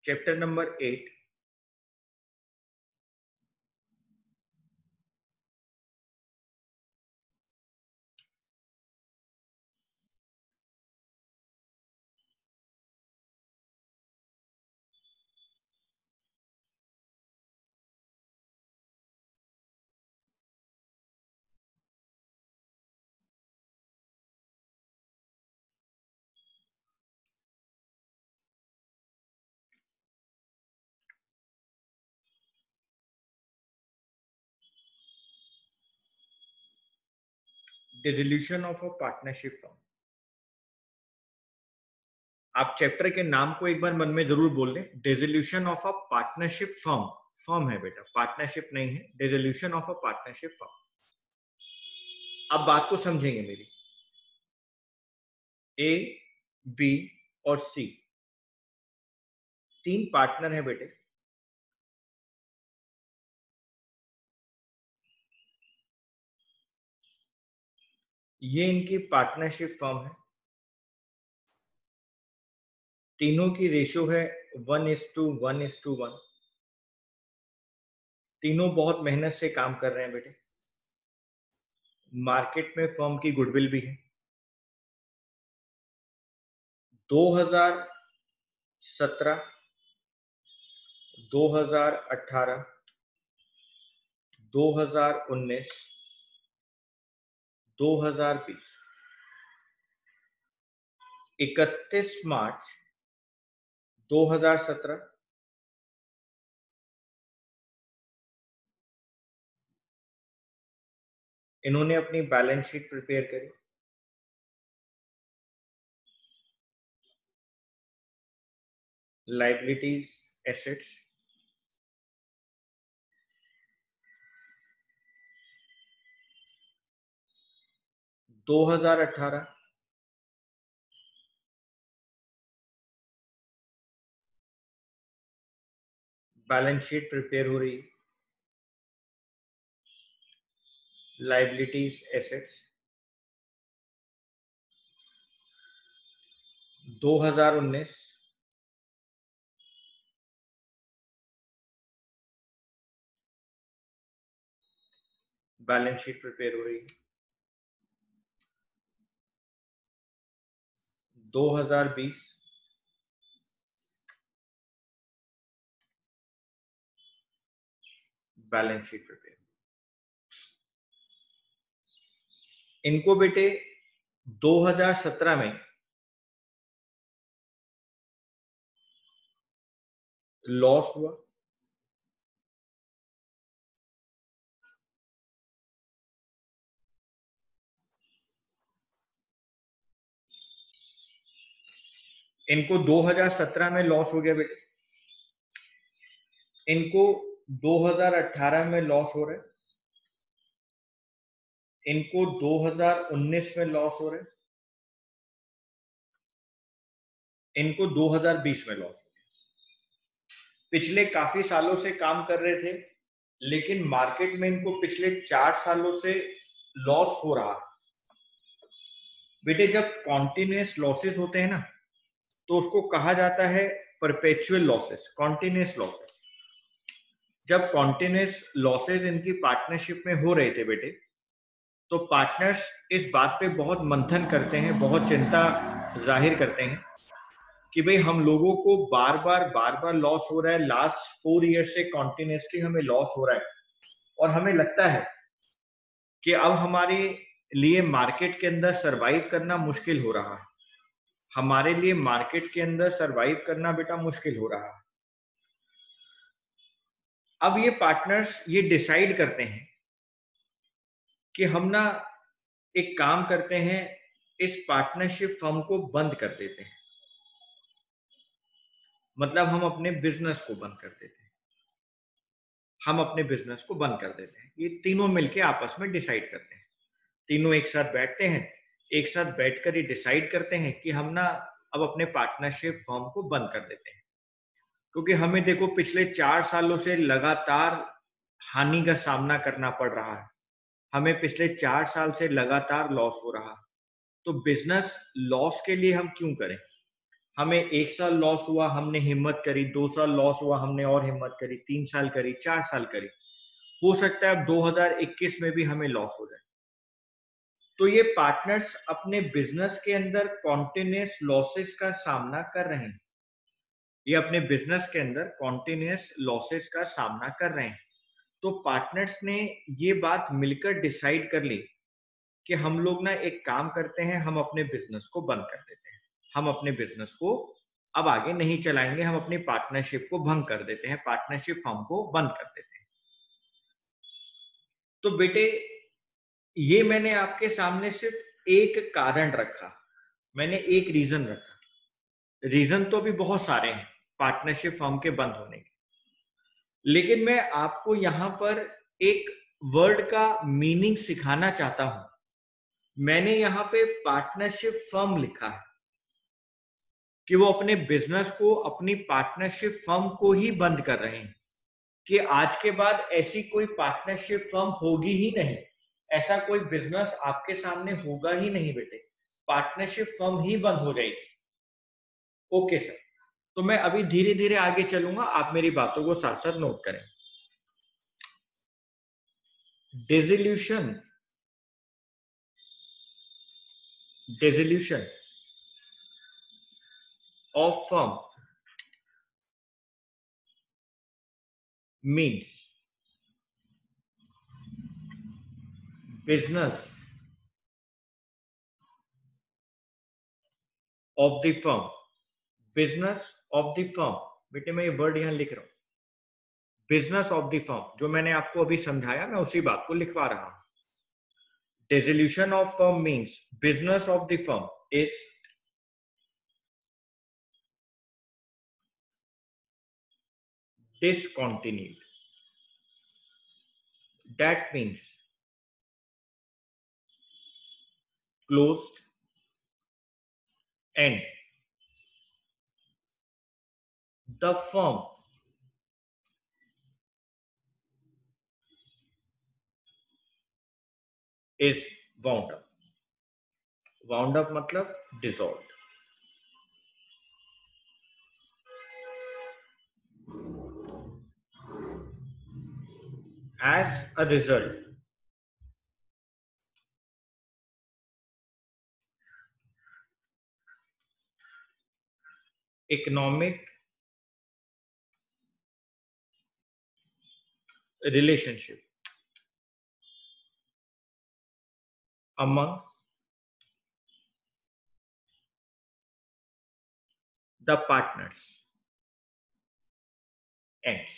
Chapter number 8 dissolution of a partnership firm. आप chapter के नाम को एक बार मन में जरूर बोल लें, dissolution of a partnership firm. Firm है बेटा, पार्टनरशिप नहीं है, dissolution of a partnership firm. अब बात को समझेंगे मेरी। ए, बी और सी तीन पार्टनर हैं बेटे। ये इनकी पार्टनरशिप फर्म है। तीनों की रेशियो है 1:1:1। तीनों बहुत मेहनत से काम कर रहे हैं बेटे। मार्केट में फर्म की गुडविल भी है। 2017, 2018, 2019, 2020, 31 मार्च 2017, इन्होंने अपनी बैलेंस शीट प्रिपेयर करी। लायबिलिटीज, एसेट्स, दो 2018 बैलेंस शीट प्रिपेयर हो रही है। Liabilities, assets, 2019 balance sheet prepare हो रही है। 2020 बैलेंस शीट प्रिपेयर। इनको बेटे 2017 में लॉस हुआ। इनको 2017 में लॉस हो गया बेटे। इनको 2018 में लॉस हो रहा है। इनको 2019 में लॉस हो रहा है। इनको 2020 में लॉस हो रहा है। पिछले काफी सालों से काम कर रहे थे, लेकिन मार्केट में इनको पिछले 4 सालों से लॉस हो रहा है। बेटे जब कॉन्टिन्यूअस लॉसेस होते हैं ना, तो उसको कहा जाता है परपेचुअल लॉसेस, कॉन्टिन्यूअस लॉसेस। जब कॉन्टिन्यूअस लॉसेस इनकी पार्टनरशिप में हो रहे थे बेटे, तो पार्टनर्स इस बात पे बहुत मंथन करते हैं, बहुत चिंता जाहिर करते हैं कि भाई हम लोगों को बार बार लॉस हो रहा है। लास्ट 4 ईयर से कॉन्टिन्यूसली हमें लॉस हो रहा है, और हमें लगता है कि अब हमारे लिए मार्केट के अंदर सरवाइव करना मुश्किल हो रहा है। हमारे लिए मार्केट के अंदर सरवाइव करना बेटा मुश्किल हो रहा है। अब ये पार्टनर्स ये डिसाइड करते हैं कि हम ना एक काम करते हैं, इस पार्टनरशिप फर्म को बंद कर देते हैं। मतलब हम अपने बिजनेस को बंद कर देते हैं। हम अपने बिजनेस को बंद कर देते हैं। ये तीनों मिलके आपस में डिसाइड करते हैं। तीनों एक साथ बैठते हैं, एक साथ बैठकर ये डिसाइड करते हैं कि हम ना अब अपने पार्टनरशिप फर्म को बंद कर देते हैं। क्योंकि हमें देखो पिछले 4 सालों से लगातार हानि का सामना करना पड़ रहा है। हमें पिछले 4 साल से लगातार लॉस हो रहा है। तो बिजनेस लॉस के लिए हम क्यों करें? हमें 1 साल लॉस हुआ, हमने हिम्मत करी, 2 साल लॉस हुआ, हमने और हिम्मत करी, 3 साल करी, 4 साल करी, हो सकता है अब 2021 में भी हमें लॉस हो जाए। तो ये पार्टनर्स अपने बिजनेस के अंदर कॉन्टिन्यूस लॉसेस का सामना कर रहे हैं। ये अपने बिजनेस के अंदर कॉन्टिन्यूस लॉसेस का सामना कर रहे हैं। तो पार्टनर्स ने ये बात मिलकर डिसाइड कर ली कि हम लोग ना एक काम करते हैं, हम अपने बिजनेस को बंद कर देते हैं। हम अपने बिजनेस को अब आगे नहीं चलाएंगे, हम अपनी पार्टनरशिप को भंग कर देते हैं, पार्टनरशिप फर्म को बंद कर देते हैं। तो बेटे, ये मैंने आपके सामने सिर्फ एक कारण रखा, मैंने एक रीजन रखा। रीजन तो भी बहुत सारे हैं पार्टनरशिप फर्म के बंद होने के, लेकिन मैं आपको यहां पर एक वर्ड का मीनिंग सिखाना चाहता हूं। मैंने यहां पे पार्टनरशिप फर्म लिखा है कि वो अपने बिजनेस को अपनी पार्टनरशिप फर्म को ही बंद कर रहे हैं, कि आज के बाद ऐसी कोई पार्टनरशिप फर्म होगी ही नहीं, ऐसा कोई बिजनेस आपके सामने होगा ही नहीं बेटे, पार्टनरशिप फर्म ही बंद हो जाएगी। ओके सर, तो मैं अभी धीरे धीरे आगे चलूंगा, आप मेरी बातों को साथ साथ नोट करें। Dissolution, dissolution of firm means business of the firm, business of the firm, बेटे मैं ये वर्ड यहां लिख रहा हूं, बिजनेस ऑफ द फर्म, जो मैंने आपको अभी समझाया मैं उसी बात को लिखवा रहा हूं। Dissolution of firm means business of the firm is discontinued. That means closed and the firm is wound up. Wound up मतलब dissolved. As a result, economic relationship among the partners ends.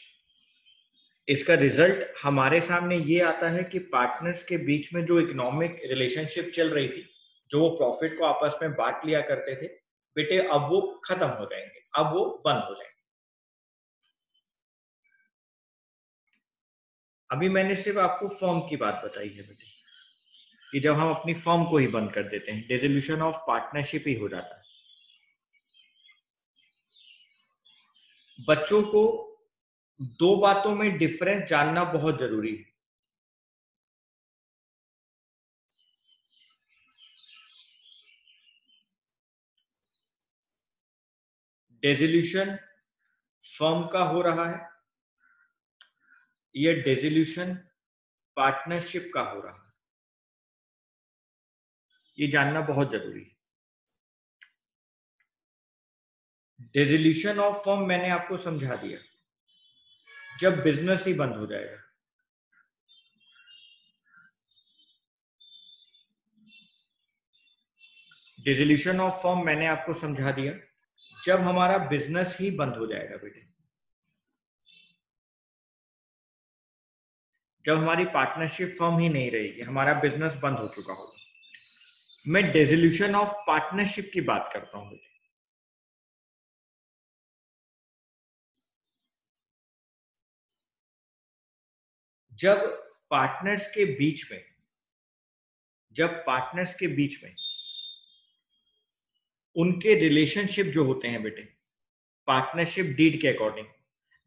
इसका result हमारे सामने ये आता है कि partners के बीच में जो इकोनॉमिक रिलेशनशिप चल रही थी, जो वो प्रॉफिट को आपस में बांट लिया करते थे बेटे, अब वो खत्म हो जाएंगे, अब वो बंद हो जाएंगे। अभी मैंने सिर्फ आपको फर्म की बात बताई है बेटे, कि जब हम अपनी फर्म को ही बंद कर देते हैं, डिसोल्यूशन ऑफ पार्टनरशिप ही हो जाता है। बच्चों को दो बातों में डिफरेंस जानना बहुत जरूरी है। डिसोल्यूशन फर्म का हो रहा है, यह डिसोल्यूशन पार्टनरशिप का हो रहा है, ये जानना बहुत जरूरी है। डिसोल्यूशन ऑफ फर्म मैंने आपको समझा दिया, जब बिजनेस ही बंद हो जाएगा। डिसोल्यूशन ऑफ फर्म मैंने आपको समझा दिया, जब हमारा बिजनेस ही बंद हो जाएगा बेटे, जब हमारी पार्टनरशिप फर्म ही नहीं रहेगी, हमारा बिजनेस बंद हो चुका होगा। मैं डिसोल्यूशन ऑफ पार्टनरशिप की बात करता हूं बेटे। जब पार्टनर्स के बीच में, जब पार्टनर्स के बीच में उनके रिलेशनशिप जो होते हैं बेटे, पार्टनरशिप डीड के अकॉर्डिंग,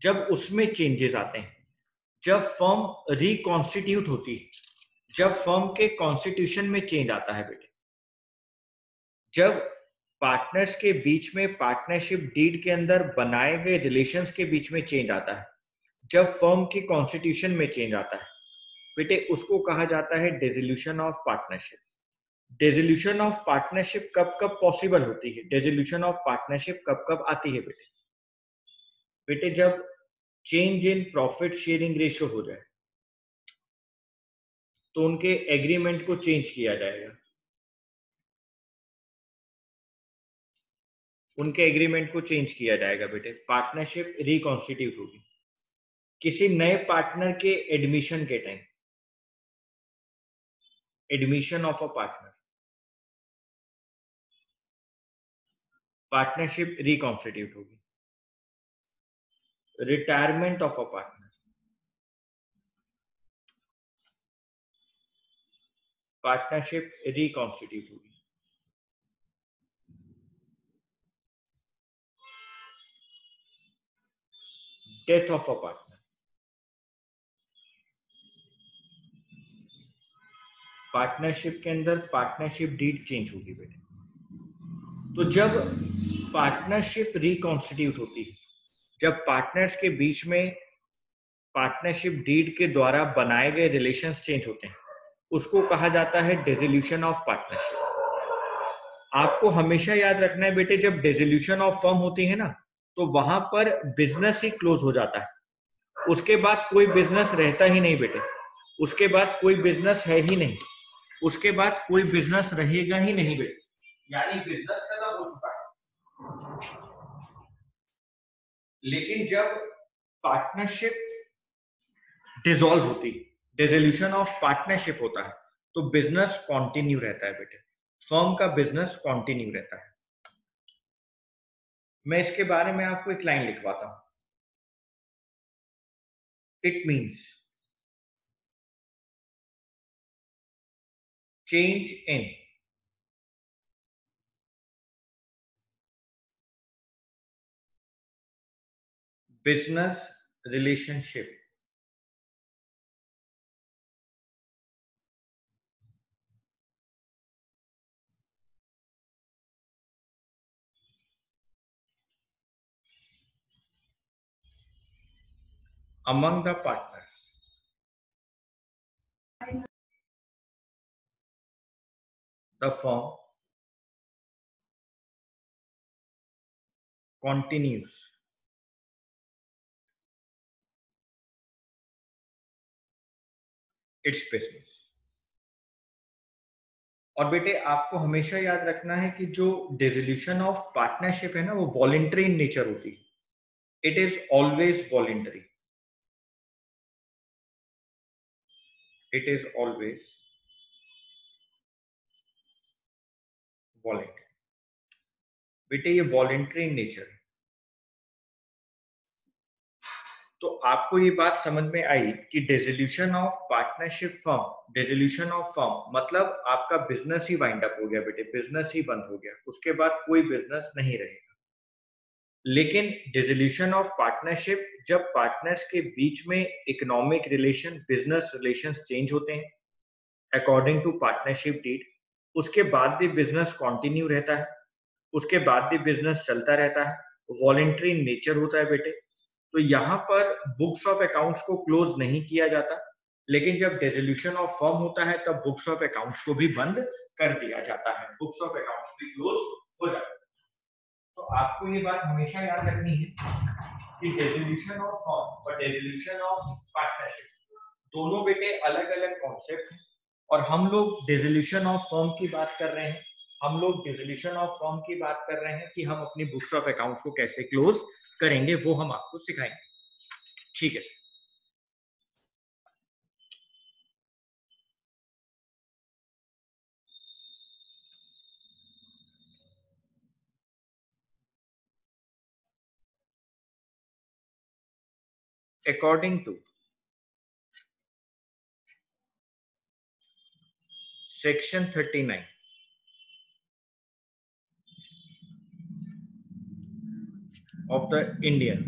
जब उसमें चेंजेस आते हैं, जब फर्म रिकॉन्स्टिट्यूट होती है, जब फर्म के कॉन्स्टिट्यूशन में चेंज आता है बेटे, जब पार्टनर्स के बीच में पार्टनरशिप डीड के अंदर बनाए गए रिलेशंस के बीच में चेंज आता है, जब फर्म की कॉन्स्टिट्यूशन में चेंज आता है बेटे, उसको कहा जाता है dissolution of partnership. Dissolution of partnership कब कब पॉसिबल होती है? डिसोल्यूशन ऑफ पार्टनरशिप कब कब आती है बेटे? बेटे जब change in profit sharing ratio हो जाए तो उनके एग्रीमेंट को चेंज किया जाएगा, उनके एग्रीमेंट को चेंज किया जाएगा बेटे, पार्टनरशिप रिकॉन्स्टिट्यूट होगी किसी नए पार्टनर के एडमिशन के time, admission of a partner, partnership reconstitute होगी, retirement of a partner, partnership reconstitute होगी, death of a partner, partnership के अंदर पार्टनरशिप डीड चेंज होगी बेटे। तो जब पार्टनरशिप रिकॉन्स्टिट्यूट होती है, जब पार्टनर्स के बीच में पार्टनरशिप डीड के द्वारा बनाए गए रिलेशंस चेंज होते हैं, उसको कहा जाता है डिसोल्यूशन ऑफ पार्टनरशिप। आपको हमेशा याद रखना है बेटे, जब डिसोल्यूशन ऑफ फर्म होती है ना, तो वहां पर बिजनेस ही क्लोज हो जाता है, उसके बाद कोई बिजनेस रहता ही नहीं बेटे, उसके बाद कोई बिजनेस है ही नहीं, उसके बाद कोई बिजनेस रहेगा ही नहीं बेटे, यानी बिजनेस खत्म हो चुका है। लेकिन जब पार्टनरशिप डिसॉल्व होती, डिसोल्यूशन ऑफ पार्टनरशिप होता है, तो बिजनेस कंटिन्यू रहता है बेटे, फर्म का बिजनेस कंटिन्यू रहता है। मैं इसके बारे में आपको एक लाइन लिखवाता हूं। It means change in business relationship among the partners, the firm continues its business। और बेटे आपको हमेशा याद रखना है कि जो डिसोल्यूशन ऑफ पार्टनरशिप है ना, वो वॉलेंटरी इन नेचर होती है, it is always voluntary, it is always voluntary. बेटे ये वॉलेंटरी इन नेचर है। तो आपको ये बात समझ में आई कि dissolution of partnership firm, dissolution of firm मतलब आपका बिजनेस ही वाइंड अप हो गया बेटे, बिजनेस ही बंद हो गया, उसके बाद कोई बिजनेस नहीं रहेगा। लेकिन डिसोल्यूशन ऑफ पार्टनरशिप, जब पार्टनर्स के बीच में economic relation, business relations change होते हैं अकॉर्डिंग टू पार्टनरशिप डीड, उसके बाद भी बिजनेस कंटिन्यू रहता है, उसके बाद भी बिजनेस चलता रहता है, वॉलेंटरी नेचर होता है बेटे। तो यहाँ पर बुक्स ऑफ अकाउंट्स को क्लोज नहीं किया जाता, लेकिन जब डिसोल्यूशन ऑफ फर्म होता है तब बुक्स ऑफ अकाउंट्स को भी बंद कर दिया जाता है, बुक्स ऑफ अकाउंट्स भी क्लोज हो जाता है। तो आपको ये बात हमेशा याद रखनी है कि डिसोल्यूशन ऑफ फर्म और डिसोल्यूशन ऑफ पार्टनरशिप दोनों बेटे अलग अलग कॉन्सेप्ट हैं, और हम लोग डिसोल्यूशन ऑफ फर्म की बात कर रहे हैं, हम लोग डिसोल्यूशन ऑफ फर्म की बात कर रहे हैं कि हम अपनी बुक्स ऑफ अकाउंट्स को कैसे क्लोज करेंगे, वो हम आपको सिखाएंगे। ठीक है sir. According to section 39 of the Indian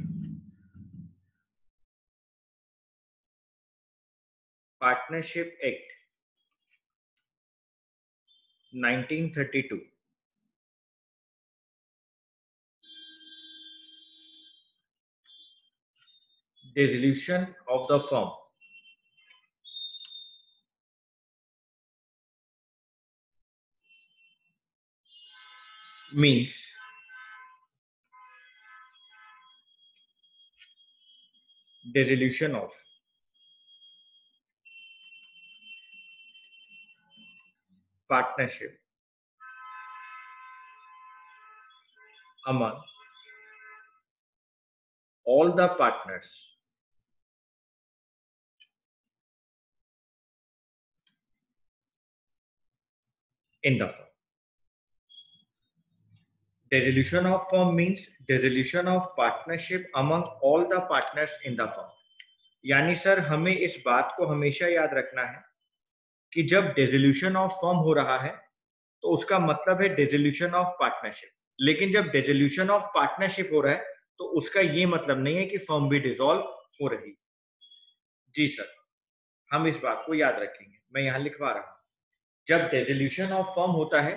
Partnership Act 1932, dissolution of the firm means dissolution of partnership among all the partners in the firm. Dissolution of firm means dissolution of partnership among all the partners in the firm. यानी sir हमें इस बात को हमेशा याद रखना है कि जब डिसोल्यूशन ऑफ फर्म हो रहा है तो उसका मतलब है डिसोल्यूशन ऑफ पार्टनरशिप, लेकिन जब डिसोल्यूशन ऑफ पार्टनरशिप हो रहा है तो उसका ये मतलब नहीं है कि फर्म भी डिसॉल्व हो रही। जी सर, हम इस बात को याद रखेंगे। मैं यहाँ लिखवा रहा हूँ, जब डिसोल्यूशन ऑफ फर्म होता है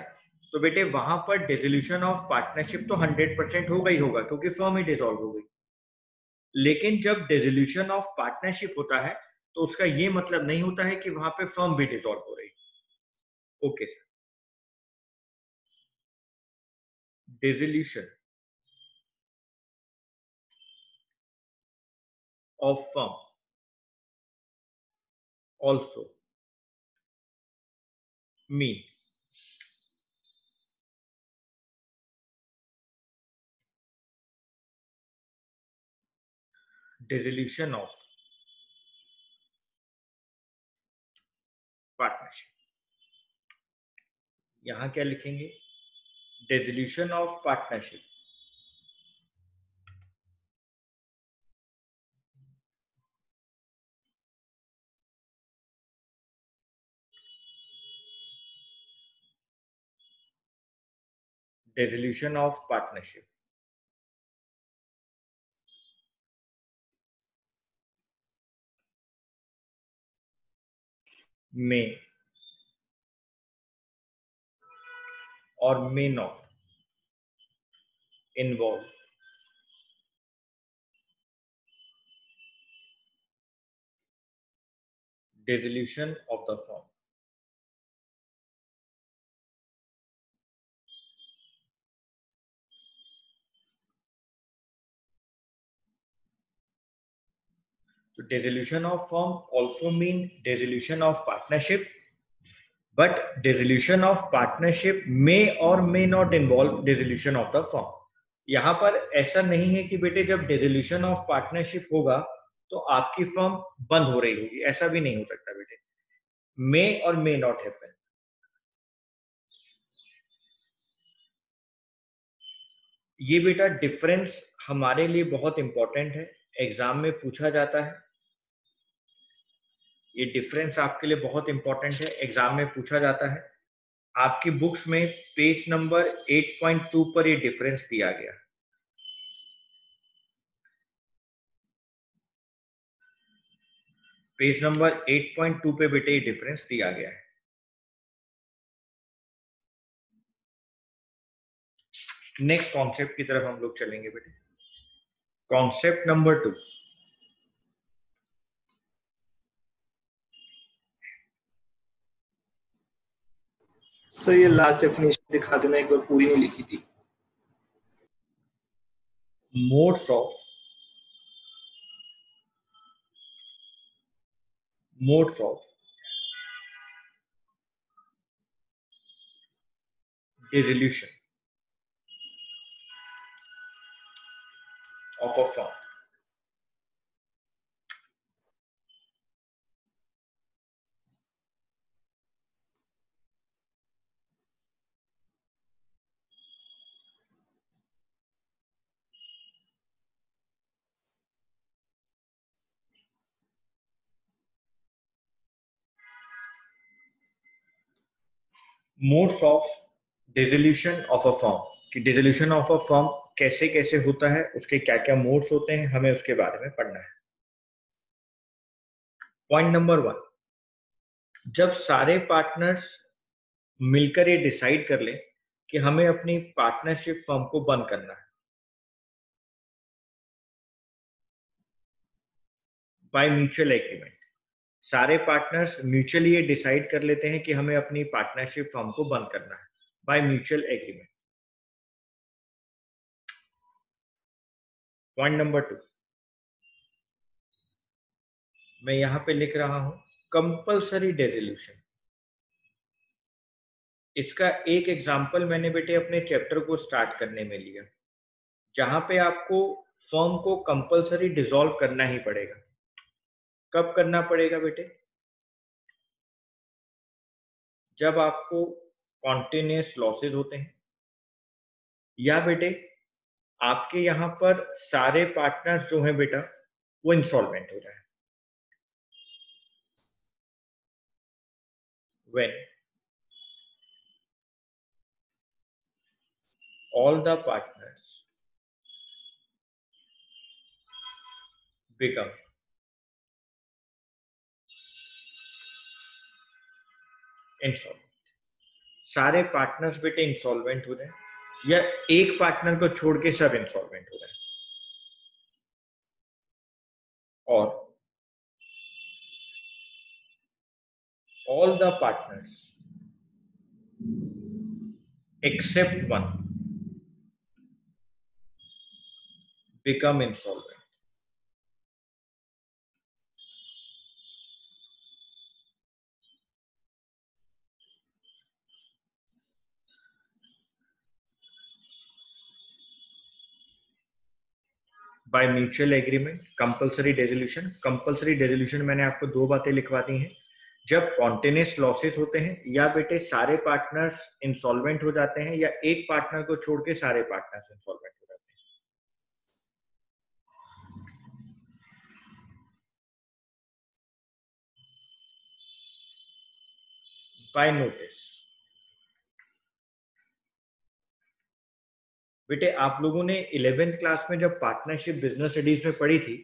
तो बेटे वहां पर डिसोल्यूशन ऑफ पार्टनरशिप तो 100% होगा ही होगा क्योंकि फर्म ही डिसॉल्व हो गई। लेकिन जब डिसोल्यूशन ऑफ पार्टनरशिप होता है तो उसका ये मतलब नहीं होता है कि वहां पे फर्म भी डिसॉल्व हो रही। Okay sir, dissolution of firm also mean dissolution of partnership। यहां क्या लिखेंगे? dissolution of partnership dissolution of partnership may or may not involve dissolution of the firm। So dissolution of firm also mean dissolution of partnership, but dissolution of partnership may or may not involve dissolution of the firm। यहाँ पर ऐसा नहीं है कि बेटे जब dissolution of partnership होगा तो आपकी फर्म बंद हो रही होगी, ऐसा भी नहीं हो सकता बेटे। may और may not happen। ये बेटा डिफरेंस हमारे लिए बहुत इंपॉर्टेंट है, एग्जाम में पूछा जाता है। ये डिफरेंस आपके लिए बहुत इंपॉर्टेंट है, एग्जाम में पूछा जाता है। आपकी बुक्स में पेज नंबर 8.2 पर ये डिफरेंस दिया गया। पेज नंबर 8.2 पे बेटे ये डिफरेंस दिया गया है। नेक्स्ट कॉन्सेप्ट की तरफ हम लोग चलेंगे बेटे। कॉन्सेप्ट नंबर 2, सर ये लास्ट डेफिनेशन दिखा देना, एक बार पूरी नहीं लिखी थी। Modes of dissolution of a firm। Modes of dissolution of a firm, कि डिसोल्यूशन ऑफ अ फर्म कैसे कैसे होता है, उसके क्या क्या मोड्स होते हैं, हमें उसके बारे में पढ़ना है। पॉइंट नंबर 1, जब सारे पार्टनर्स मिलकर ये डिसाइड कर लें कि हमें अपनी पार्टनरशिप फर्म को बंद करना है, बाय म्यूचुअल एग्रीमेंट। सारे पार्टनर्स म्यूचुअली ये डिसाइड कर लेते हैं कि हमें अपनी पार्टनरशिप फर्म को बंद करना है bye mutual agreement. Point number 2 मैं यहां पे लिख रहा हूं कंपल्सरी डिसोल्यूशन। इसका एक एग्जांपल मैंने बेटे अपने चैप्टर को स्टार्ट करने में लिया, जहां पे आपको फर्म को कंपल्सरी डिसॉल्व करना ही पड़ेगा। कब करना पड़ेगा बेटे? जब आपको कॉन्टिन्यूस लॉसेस होते हैं, या बेटे आपके यहां पर सारे पार्टनर्स जो हैं बेटा वो इंसॉल्वेंट हो जाए। When all the partners become insolvent, सारे पार्टनर्स बेटे इंसॉल्वेंट हो जाए या एक पार्टनर को छोड़ के सब इंसॉल्वेंट हो जाए, और all the partners except one become insolvent। Bye mutual agreement, compulsory dissolution. Compulsory dissolution मैंने आपको दो बातें लिखवा दी हैं, जब कॉन्टिन्यूस लॉसेस होते हैं या बेटे सारे पार्टनर्स इंसॉल्वेंट हो जाते हैं या एक पार्टनर को छोड़ के सारे पार्टनर्स इंसॉल्वेंट हो जाते हैं। By notice. बेटे आप लोगों ने 11th क्लास में जब पार्टनरशिप बिजनेस स्टडीज में पढ़ी थी,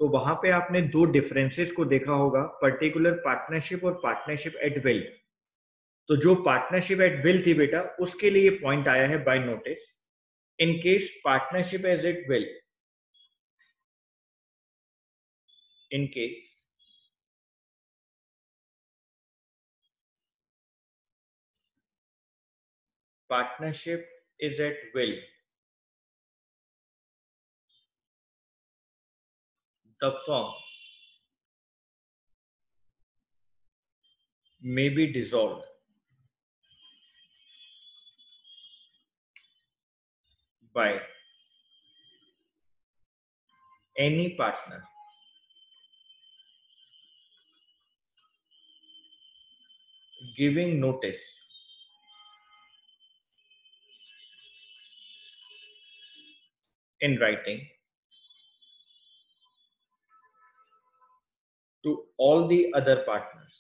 तो वहां पे आपने दो डिफरेंसेस को देखा होगा, पर्टिकुलर पार्टनरशिप और पार्टनरशिप एट विल। तो जो पार्टनरशिप एट विल थी बेटा, उसके लिए पॉइंट आया है by notice. In case partnership as at will, in case partnership is at will, the firm may be dissolved by any partner giving notice in writing to all the other partners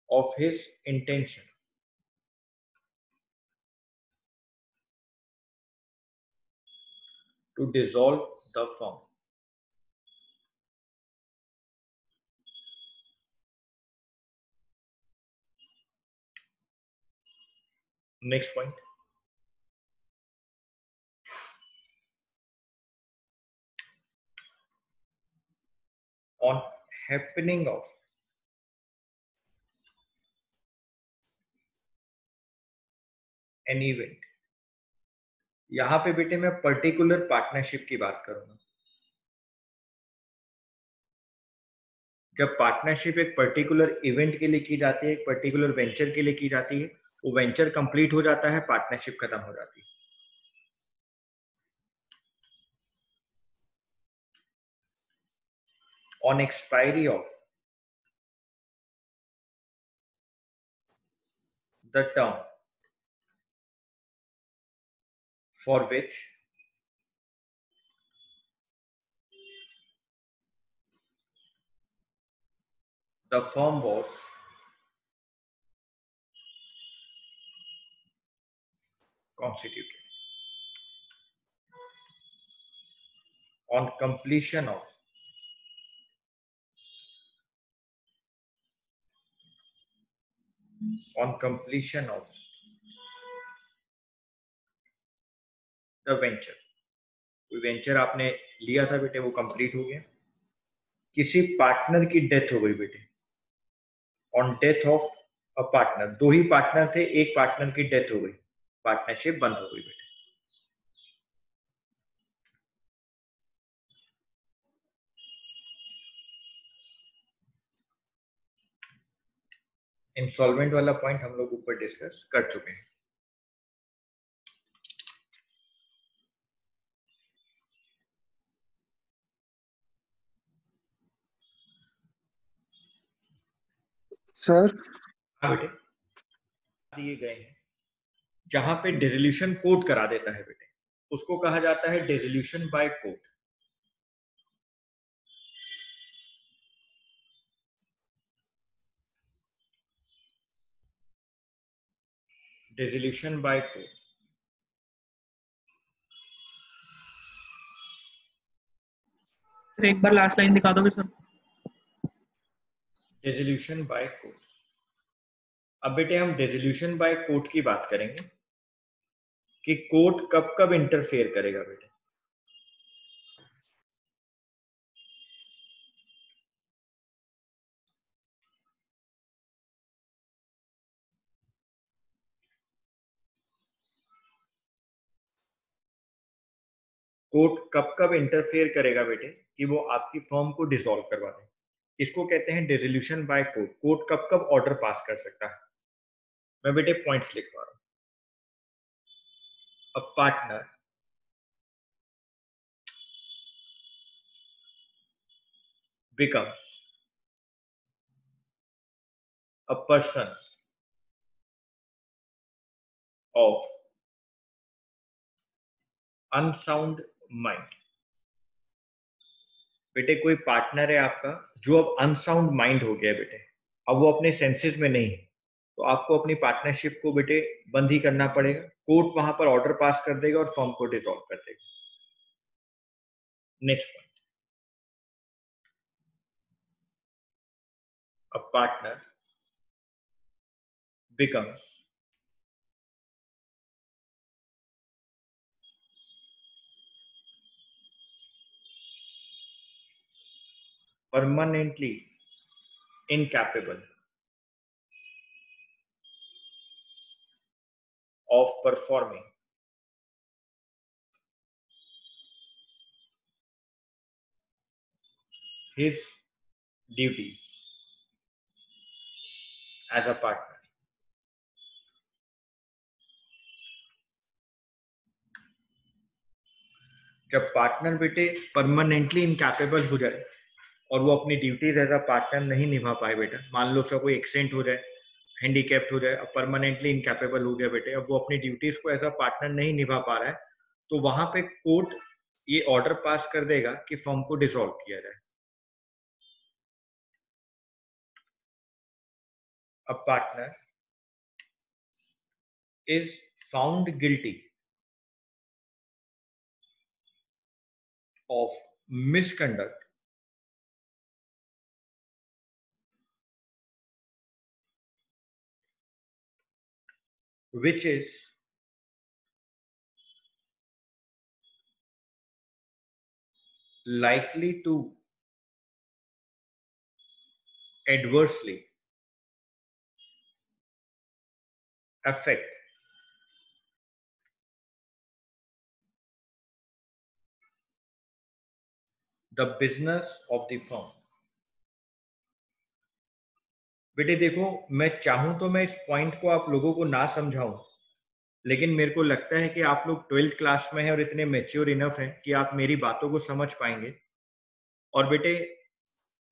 of his intention to dissolve the firm। Next point, on happening of an event। यहां पे बेटे मैं particular partnership की बात करूंगा। जब partnership एक particular event के लिए की जाती है, एक पर्टिकुलर वेंचर के लिए की जाती है, वो वेंचर कंप्लीट हो जाता है, पार्टनरशिप खत्म हो जाती है। On expiry of the term for which the firm was constituted, on completion of the venture, कोई वेंचर आपने लिया था बेटे, वो कंप्लीट हो गया। किसी पार्टनर की डेथ हो गई बेटे, on death of a partner, दो ही पार्टनर थे, एक पार्टनर की डेथ हो गई, पार्टनरशिप बंद हो गई बेटे। इंसॉल्वेंट वाला पॉइंट हम लोग ऊपर डिस्कस कर चुके हैं। सर हाँ बेटे, दिए गए हैं जहां पे डिसोल्यूशन कोर्ट करा देता है बेटे, उसको कहा जाता है dissolution by court. Dissolution by court, एक बार लास्ट लाइन दिखा दोगे सर? Dissolution by court. अब बेटे हम डिसोल्यूशन बाय कोर्ट की बात करेंगे कि कोर्ट कब कब इंटरफेयर करेगा बेटे। कोर्ट कब कब इंटरफेयर करेगा बेटे कि वो आपकी फर्म को डिसॉल्व करवा दे, इसको कहते हैं डिसोल्यूशन बाय कोर्ट। कोर्ट कब कब ऑर्डर पास कर सकता है, मैं बेटे पॉइंट्स लिखवा रहा हूं। A partner becomes a person of unsound mind। बेटे कोई पार्टनर है आपका जो अब अनसाउंड माइंड हो गया है बेटे, अब वो अपने सेंसेस में नहीं है, तो आपको अपनी पार्टनरशिप को बेटे बंद ही करना पड़ेगा। कोर्ट वहां पर ऑर्डर पास कर देगा और फर्म को डिसॉल्व कर देगा। Next point, a partner becomes permanently incapable of performing his duties as a partner। जब पार्टनर बेटे परमानेंटली इनकैपेबल हो जाए और वो अपनी ड्यूटीज एज अ पार्टनर नहीं निभा पाए बेटा, मान लो उसका कोई एक्सीडेंट हो जाए, हैंडीकैप्ड हो जाए, अब परमानेंटली इनकैपेबल हो गया बेटे, अब वो अपनी ड्यूटीज को एज अ पार्टनर नहीं निभा पा रहा है, तो वहां पे कोर्ट ये ऑर्डर पास कर देगा कि फर्म को डिसॉल्व किया जाए। A partner is found guilty of misconduct which is likely to adversely affect the business of the firm। बेटे देखो, मैं चाहूं तो मैं इस पॉइंट को आप लोगों को ना समझाऊं, लेकिन मेरे को लगता है कि आप लोग 12th क्लास में हैं और इतने मैच्योर इनफ हैं कि आप मेरी बातों को समझ पाएंगे। और बेटे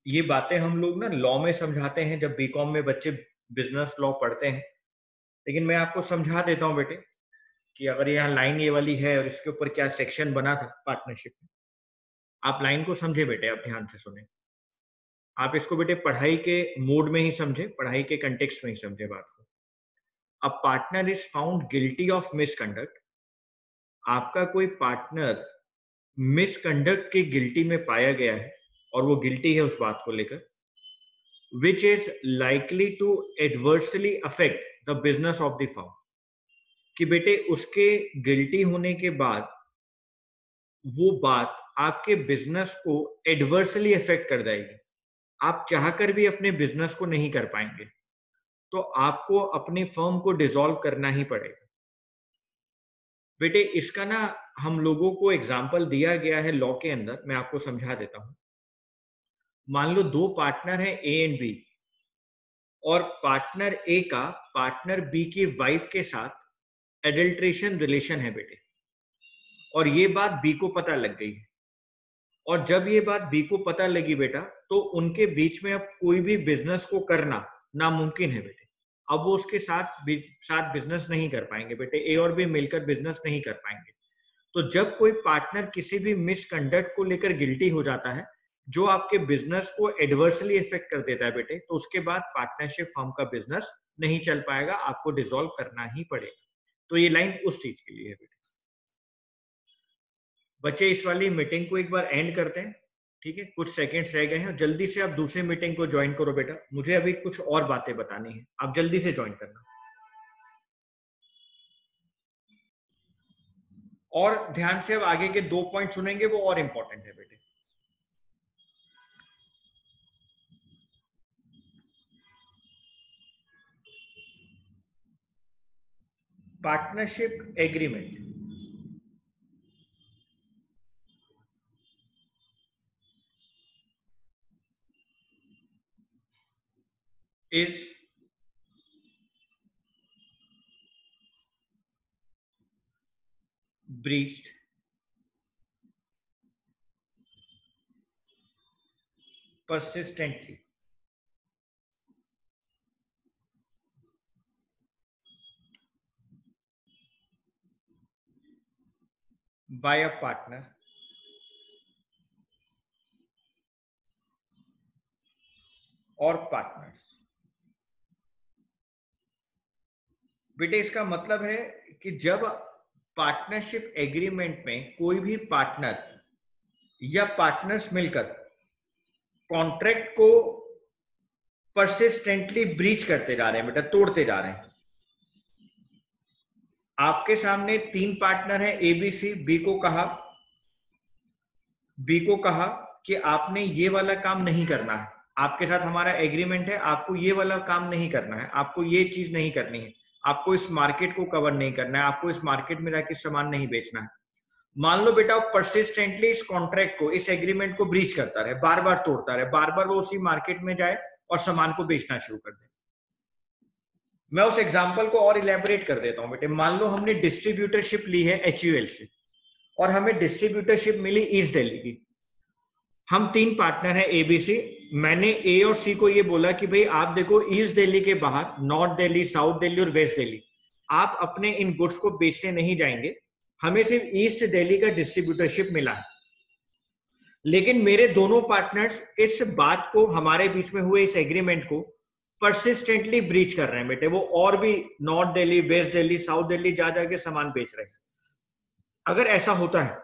ये बातें हम लोग ना लॉ में समझाते हैं जब बीकॉम में बच्चे बिजनेस लॉ पढ़ते हैं, लेकिन मैं आपको समझा देता हूं बेटे कि अगर यहाँ लाइन ये वाली है और इसके ऊपर क्या सेक्शन बना था पार्टनरशिप में, आप लाइन को समझे बेटे, आप ध्यान से सुने, आप इसको बेटे पढ़ाई के मोड में ही समझे, पढ़ाई के कंटेक्स्ट में ही समझे बात को। अब partner is found guilty of misconduct, आपका कोई पार्टनर मिसकंडक्ट के गिल्टी में पाया गया है और वो गिल्टी है उस बात को लेकर, which is likely to adversely affect the business of the firm, कि बेटे उसके गिल्टी होने के बाद वो बात आपके बिजनेस को एडवर्सली इफेक्ट कर देगी, आप चाहकर भी अपने बिजनेस को नहीं कर पाएंगे, तो आपको अपनी फर्म को डिसॉल्व करना ही पड़ेगा। बेटे इसका ना हम लोगों को एग्जाम्पल दिया गया है लॉ के अंदर, मैं आपको समझा देता हूं। मान लो दो पार्टनर हैं ए एंड बी, और पार्टनर ए का पार्टनर बी की वाइफ के साथ एडल्ट्रेशन रिलेशन है बेटे, और ये बात बी को पता लग गई है। और जब ये बात बी को पता लगी बेटा, तो उनके बीच में अब कोई भी बिजनेस को करना नामुमकिन है बेटे। अब वो उसके साथ बिजनेस नहीं कर पाएंगे बेटे, ए और बी मिलकर बिजनेस नहीं कर पाएंगे। तो जब कोई पार्टनर किसी भी मिसकंडक्ट को लेकर गिल्टी हो जाता है जो आपके बिजनेस को एडवर्सली इफेक्ट कर देता है बेटे, तो उसके बाद पार्टनरशिप फर्म का बिजनेस नहीं चल पाएगा, आपको डिसॉल्व करना ही पड़ेगा। तो ये लाइन उस चीज के लिए है बेटे। बच्चे इस वाली मीटिंग को एक बार एंड करते हैं, ठीक है? कुछ सेकंड्स रह गए हैं, जल्दी से आप दूसरी मीटिंग को ज्वाइन करो बेटा, मुझे अभी कुछ और बातें बतानी है, आप जल्दी से ज्वाइन करना। और ध्यान से अब आगे के 2 पॉइंट सुनेंगे, वो और इंपॉर्टेंट है बेटे। Partnership agreement is breached persistently by a partner or partners। बेटे इसका मतलब है कि जब पार्टनरशिप एग्रीमेंट में कोई भी पार्टनर या पार्टनर्स मिलकर कॉन्ट्रैक्ट को परसिस्टेंटली ब्रीच करते जा रहे हैं बेटा, तोड़ते जा रहे हैं। आपके सामने 3 पार्टनर हैं ए बी सी। बी को कहा कि आपने ये वाला काम नहीं करना है, आपके साथ हमारा एग्रीमेंट है, आपको ये वाला काम नहीं करना है, आपको ये चीज नहीं करनी है, आपको इस मार्केट को कवर नहीं करना है, आपको इस मार्केट में जाके सामान नहीं बेचना है। मान लो बेटा परसिस्टेंटली इस कॉन्ट्रैक्ट को, इस एग्रीमेंट को ब्रीच करता रहे, बार बार तोड़ता रहे, बार बार वो उसी मार्केट में जाए और सामान को बेचना शुरू कर दे। मैं उस एग्जांपल को और इलेबोरेट कर देता हूं बेटे। मान लो हमने डिस्ट्रीब्यूटरशिप ली है HUL से, और हमें डिस्ट्रीब्यूटरशिप मिली ईस्ट दिल्ली की। हम 3 पार्टनर हैं ABC। मैंने ए और सी को ये बोला कि भाई आप देखो, ईस्ट दिल्ली के बाहर नॉर्थ दिल्ली, साउथ दिल्ली और वेस्ट दिल्ली आप अपने इन गुड्स को बेचने नहीं जाएंगे, हमें सिर्फ ईस्ट दिल्ली का डिस्ट्रीब्यूटरशिप मिला है। लेकिन मेरे दोनों पार्टनर्स इस बात को, हमारे बीच में हुए इस एग्रीमेंट को परसिस्टेंटली ब्रीच कर रहे हैं बेटे। वो और भी north Delhi, west Delhi, south Delhi जा जाके सामान बेच रहे हैं। अगर ऐसा होता है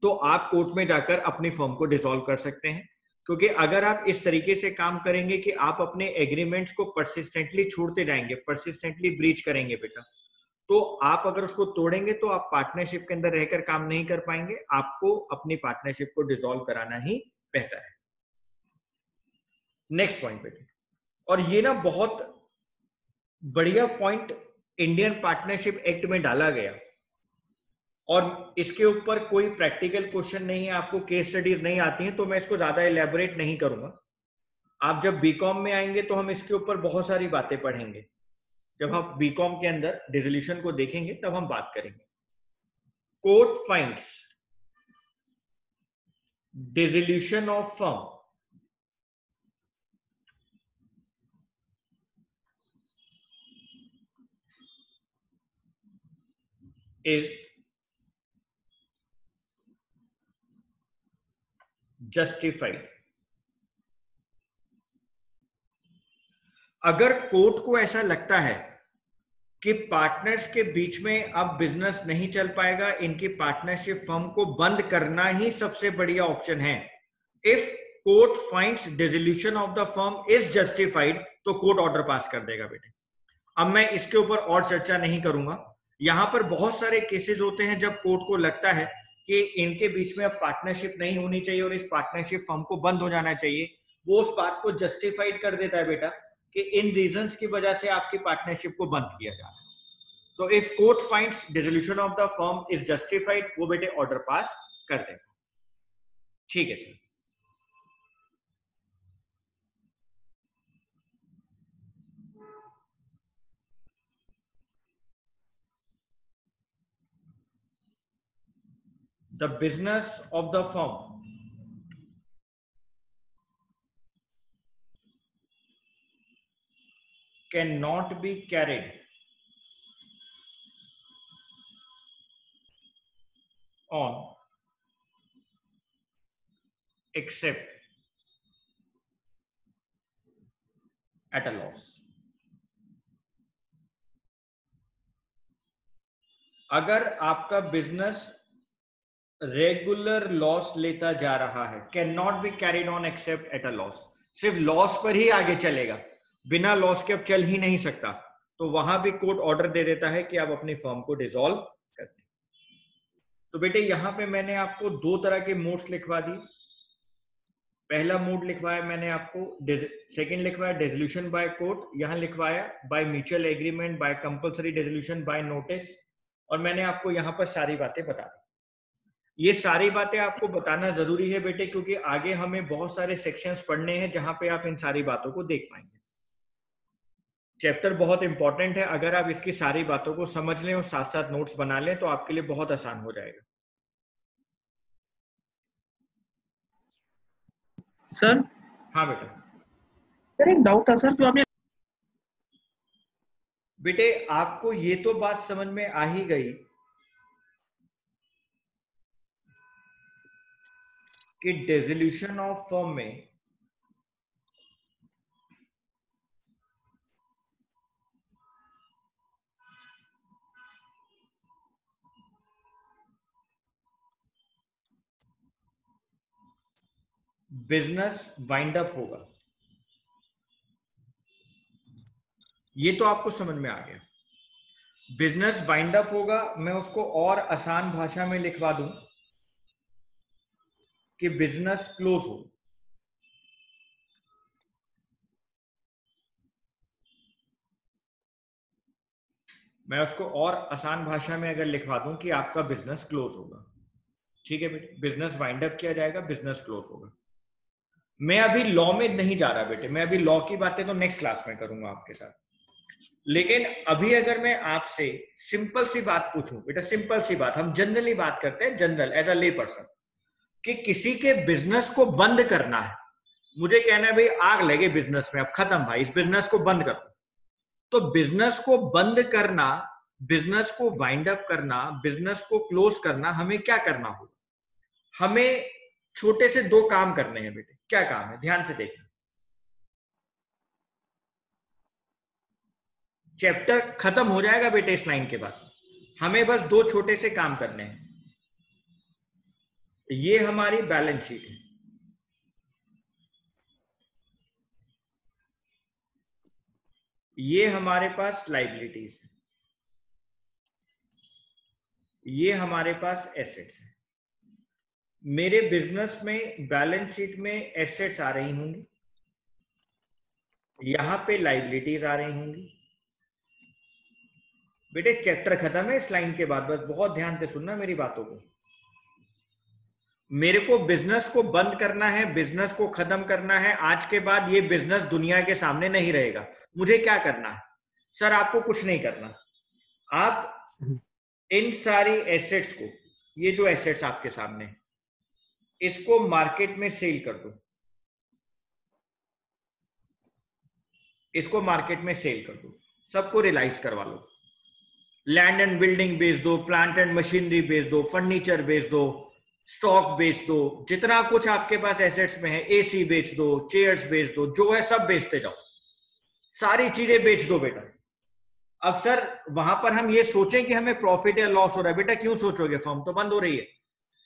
तो आप कोर्ट में जाकर अपनी फर्म को डिसॉल्व कर सकते हैं, क्योंकि अगर आप इस तरीके से काम करेंगे कि आप अपने एग्रीमेंट्स को परसिस्टेंटली छोड़ते जाएंगे, परसिस्टेंटली ब्रीच करेंगे बेटा, तो आप अगर उसको तोड़ेंगे तो आप पार्टनरशिप के अंदर रहकर काम नहीं कर पाएंगे, आपको अपनी पार्टनरशिप को डिसॉल्व कराना ही बेहतर है। नेक्स्ट पॉइंट बेटे, और ये ना बहुत बढ़िया पॉइंट इंडियन पार्टनरशिप एक्ट में डाला गया, और इसके ऊपर कोई प्रैक्टिकल क्वेश्चन नहीं है, आपको केस स्टडीज नहीं आती हैं, तो मैं इसको ज्यादा इलेबोरेट नहीं करूंगा। आप जब बीकॉम में आएंगे तो हम इसके ऊपर बहुत सारी बातें पढ़ेंगे। जब हम बीकॉम के अंदर डिसोल्यूशन को देखेंगे तब हम बात करेंगे। Court finds dissolution of firm is justified। अगर कोर्ट को ऐसा लगता है कि पार्टनर्स के बीच में अब बिजनेस नहीं चल पाएगा, इनकी पार्टनरशिप फर्म को बंद करना ही सबसे बढ़िया ऑप्शन है, if court finds dissolution of the firm is justified, तो कोर्ट ऑर्डर पास कर देगा बेटे। अब मैं इसके ऊपर और चर्चा नहीं करूंगा। यहां पर बहुत सारे केसेस होते हैं जब कोर्ट को लगता है कि इनके बीच में अब पार्टनरशिप नहीं होनी चाहिए और इस पार्टनरशिप फर्म को बंद हो जाना चाहिए, वो उस बात को जस्टिफाइड कर देता है बेटा कि इन रीजंस की वजह से आपकी पार्टनरशिप को बंद किया जा रहा है। तो if court finds dissolution of the firm is justified, वो बेटे ऑर्डर पास कर देगा। ठीक है sir. The business of the firm cannot be carried on except at a loss. अगर आपका बिजनेस रेगुलर लॉस लेता जा रहा है, can not be carried on accept at a loss, सिर्फ लॉस पर ही आगे चलेगा, बिना लॉस के अब चल ही नहीं सकता, तो वहां भी कोर्ट ऑर्डर दे देता है कि आप अपनी फर्म को डिसॉल्व कर दें। तो बेटे यहां पे मैंने आपको दो तरह के मोड्स लिखवा दी। पहला मोड लिखवाया मैंने आपको, सेकंड लिखवाया डिसोल्यूशन बाय कोर्ट, यहां लिखवाया by mutual agreement, by compulsory dissolution, by notice, और मैंने आपको यहां पर सारी बातें बता दी। ये सारी बातें आपको बताना जरूरी है बेटे, क्योंकि आगे हमें बहुत सारे सेक्शंस पढ़ने हैं जहां पे आप इन सारी बातों को देख पाएंगे। चैप्टर बहुत इंपॉर्टेंट है, अगर आप इसकी सारी बातों को समझ लें और साथ साथ नोट्स बना लें तो आपके लिए बहुत आसान हो जाएगा। सर। हाँ बेटा। सर एक डाउट था सर, जो आपने बेटे आपको ये तो बात समझ में आ ही गई कि डिसोल्यूशन ऑफ फर्म में बिजनेस वाइंड अप होगा, ये तो आपको समझ में आ गया। बिजनेस वाइंड अप होगा, मैं उसको और आसान भाषा में लिखवा दूं कि बिजनेस क्लोज हो। मैं उसको और आसान भाषा में अगर लिखवा दूं कि आपका बिजनेस क्लोज होगा, ठीक है बेटे, बिजनेस वाइंड अप किया जाएगा, बिजनेस क्लोज होगा। मैं अभी लॉ में नहीं जा रहा बेटे, मैं अभी लॉ की बातें तो नेक्स्ट क्लास में करूंगा आपके साथ, लेकिन अभी अगर मैं आपसे सिंपल सी बात पूछूं बेटा, सिंपल सी बात, हम जनरली बात करते हैं, जनरल एज अ ले पर्सन, कि किसी के बिजनेस को बंद करना है, मुझे कहना है भाई आग लगे बिजनेस में, अब खत्म भाई, इस बिजनेस को बंद कर दो। तो बिजनेस को बंद करना, बिजनेस को वाइंड अप करना, बिजनेस को क्लोज करना, हमें क्या करना होगा? हमें छोटे से दो काम करने हैं बेटे। क्या काम है? ध्यान से देखना, चैप्टर खत्म हो जाएगा बेटे इस लाइन के बाद, हमें बस दो छोटे से काम करने हैं। ये हमारी बैलेंस शीट है, ये हमारे पास लायबिलिटीज है, ये हमारे पास एसेट्स है। मेरे बिजनेस में बैलेंस शीट में एसेट्स आ रही होंगी, यहां पे लायबिलिटीज आ रही होंगी। बेटे चैप्टर खत्म है इस लाइन के बाद, बस बहुत ध्यान से सुनना मेरी बातों को। मेरे को बिजनेस को बंद करना है, बिजनेस को खत्म करना है, आज के बाद ये बिजनेस दुनिया के सामने नहीं रहेगा। मुझे क्या करना है? सर आपको कुछ नहीं करना, आप इन सारी एसेट्स को, ये जो एसेट्स आपके सामने है, इसको मार्केट में सेल कर दो, इसको मार्केट में सेल कर दो, सबको रियलाइज करवा लो। लैंड एंड बिल्डिंग बेच दो, प्लांट एंड मशीनरी बेच दो, फर्नीचर बेच दो, स्टॉक बेच दो, जितना कुछ आपके पास एसेट्स में है, एसी बेच दो, चेयर्स बेच दो, जो है सब बेचते जाओ, सारी चीजें बेच दो बेटा। अब सर वहां पर हम ये सोचें कि हमें प्रॉफिट या लॉस हो रहा है, बेटा क्यों सोचोगे? फर्म तो बंद हो रही है।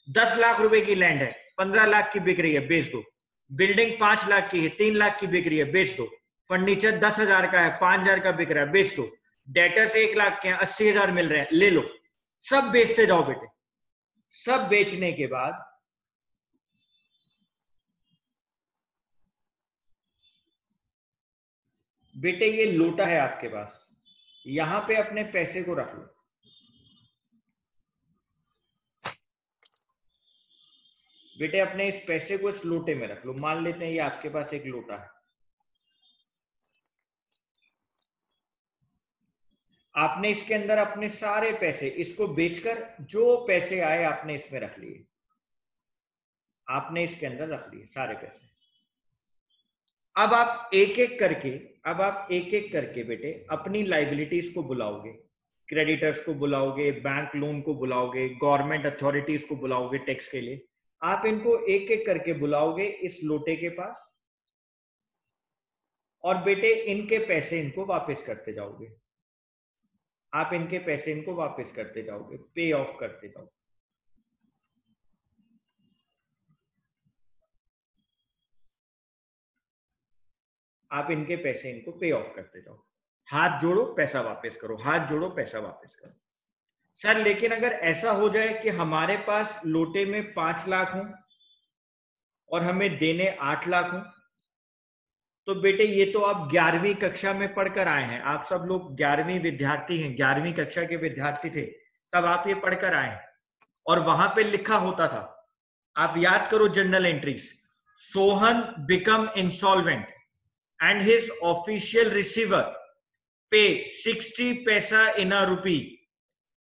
10 लाख रुपए की लैंड है, 15 लाख की बिक रही है, बेच दो। बिल्डिंग 5 लाख की है, 3 लाख की बिक रही है, बेच दो। फर्नीचर 10,000 का है, 5,000 का बिक रहा है, बेच दो। डेटर्स 1 लाख के हैं, 80,000 मिल रहे हैं, ले लो। सब बेचते जाओ बेटे, सब बेचने के बाद बेटे ये लोटा है आपके पास, यहां पे अपने पैसे को रख लो। बेटे अपने इस पैसे को इस लोटे में रख लो। मान लेते हैं ये आपके पास एक लोटा है। आपने इसके अंदर अपने सारे पैसे, इसको बेचकर जो पैसे आए आपने इसमें रख लिए, आपने इसके अंदर रख लिए सारे पैसे। अब आप एक एक करके बेटे अपनी लाइबिलिटीज को बुलाओगे, क्रेडिटर्स को बुलाओगे, बैंक लोन को बुलाओगे, गवर्नमेंट अथॉरिटीज को बुलाओगे टैक्स के लिए। आप इनको एक एक करके बुलाओगे इस लोटे के पास, और बेटे इनके पैसे इनको वापस करते जाओगे। आप इनके पैसे इनको वापस करते जाओगे, पे ऑफ करते जाओगे। आप इनके पैसे इनको पे ऑफ करते जाओ। हाथ जोड़ो पैसा वापस करो, हाथ जोड़ो पैसा वापस करो। सर लेकिन अगर ऐसा हो जाए कि हमारे पास लोटे में 5 लाख हो और हमें देने 8 लाख हो, तो बेटे ये तो आप 11वीं कक्षा में पढ़कर आए हैं। आप सब लोग 11वीं विद्यार्थी हैं, 11वीं कक्षा के विद्यार्थी थे तब आप ये पढ़कर आए हैं। और वहां पे लिखा होता था, आप याद करो journal entries, Sohan become insolvent and his official receiver pay 60 पैसा in a rupee।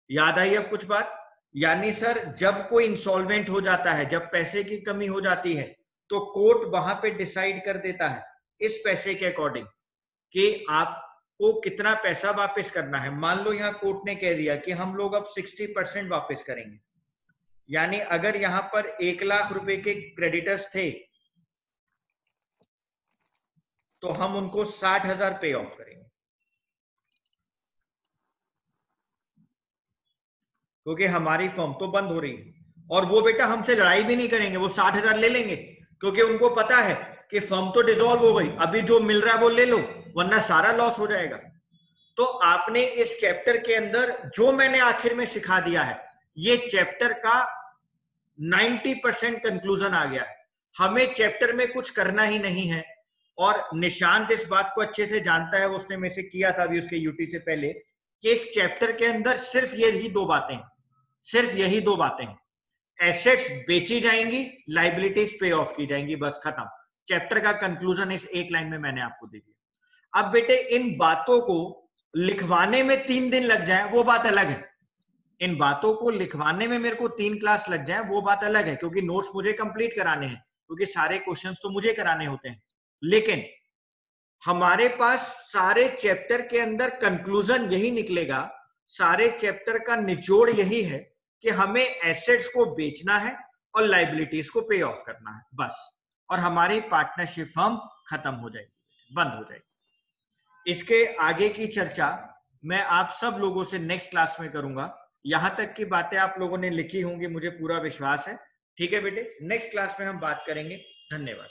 याद आई अब कुछ बात? यानी सर जब कोई इंसॉल्वेंट हो जाता है, जब पैसे की कमी हो जाती है, तो कोर्ट वहां पे डिसाइड कर देता है इस पैसे के अकॉर्डिंग कि आपको कितना पैसा वापस करना है। मान लो यहाँ कोर्ट ने कह दिया कि हम लोग अब 60% वापस करेंगे, यानी अगर यहां पर 1 लाख रुपए के क्रेडिटर्स थे तो हम उनको 60,000 पे ऑफ करेंगे, क्योंकि हमारी फर्म तो बंद हो रही है। और वो बेटा हमसे लड़ाई भी नहीं करेंगे, वो 60,000 ले लेंगे, क्योंकि उनको पता है कि फर्म तो डिसॉल्व हो गई, अभी जो मिल रहा है वो ले लो, वरना सारा लॉस हो जाएगा। तो आपने इस चैप्टर के अंदर जो मैंने आखिर में सिखा दिया है, ये चैप्टर का 90% कंक्लूजन आ गया है। हमें चैप्टर में कुछ करना ही नहीं है। और निशांत इस बात को अच्छे से जानता है, उसने मेरे से किया था अभी उसके यूटी से पहले, कि इस चैप्टर के अंदर सिर्फ यही दो बातें हैं। एसेट्स बेची जाएंगी, लाइबिलिटीज पे ऑफ की जाएंगी, बस खत्म। चैप्टर का कंक्लूजन इस एक लाइन में मैंने आपको दे दिया। अब बेटे इन बातों को लिखवाने में 3 दिन लग जाए वो बात अलग है। इन बातों को लिखवाने में मेरे को 3 क्लास लग जाए वो बात अलग है, क्योंकि नोट्स मुझे कंप्लीट कराने हैं, क्योंकि सारे क्वेश्चंस तो मुझे कराने होते हैं। लेकिन हमारे पास सारे चैप्टर के अंदर कंक्लूजन यही निकलेगा, सारे चैप्टर का निचोड़ यही है कि हमें एसेट्स को बेचना है और लाइबिलिटीज को पे ऑफ करना है, बस। और हमारी पार्टनरशिप फर्म खत्म हो जाएगी, बंद हो जाएगी। इसके आगे की चर्चा मैं आप सब लोगों से नेक्स्ट क्लास में करूंगा। यहां तक की बातें आप लोगों ने लिखी होंगी, मुझे पूरा विश्वास है। ठीक है बेटे, नेक्स्ट क्लास में हम बात करेंगे। धन्यवाद।